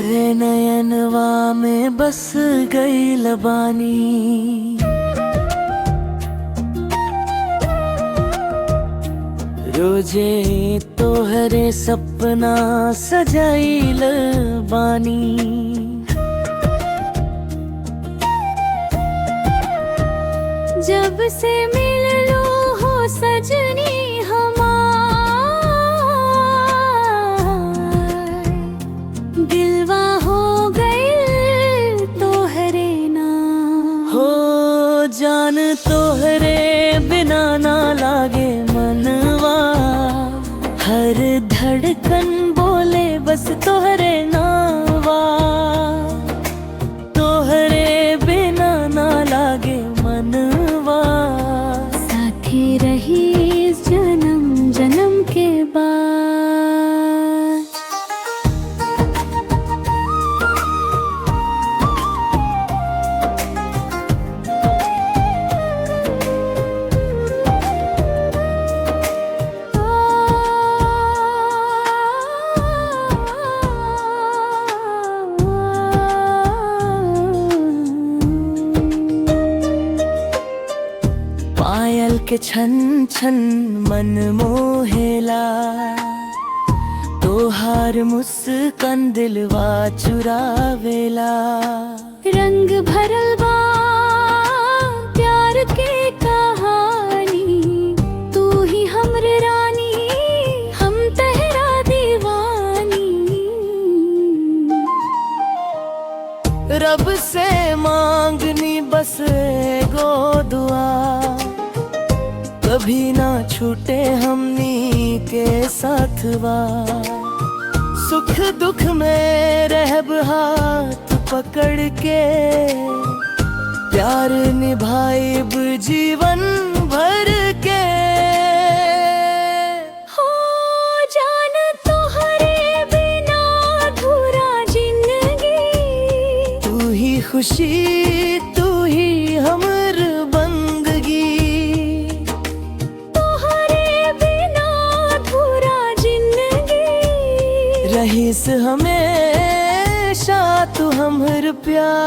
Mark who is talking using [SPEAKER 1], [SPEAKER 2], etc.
[SPEAKER 1] तोहरे नयनवा में बस गई लबानी। रोजे तोहरे सपना सजाइल बानी।
[SPEAKER 2] जब से मिल लो हो सजनी हमार, दिलवा हो गई तोहरे नाम।
[SPEAKER 1] हो जान तोहरे बिना ना लागे मनवा, हर धड़कन बोले बस तोहरे नावा। तोहरे बिना ना लागे मनवा,
[SPEAKER 2] साथी रही इस जन्म जन्म के बाद।
[SPEAKER 1] पायल के छन छन मन मोहेला, तोहार मुस्कान दिलवा चुरावेला।
[SPEAKER 2] रंग भरल बा प्यार के कहानी, तू ही हमर रानी हम तेरा दीवानी।
[SPEAKER 1] रब से मांगनी बस एगो दुआ, कभी ना छूटे हमनी के साथवा। सुख दुख में रहब हाथ पकड़ के, प्यार निभाइब जीवन भर के।
[SPEAKER 2] हो जान तोहरे बिना अधूरा जिंदगी,
[SPEAKER 1] तू ही खुशी तू ही हमर बंदगी।
[SPEAKER 2] तोहरे बिना अधूरा जिंदगी,
[SPEAKER 1] रहीस हमेशा तू हमर प्यार।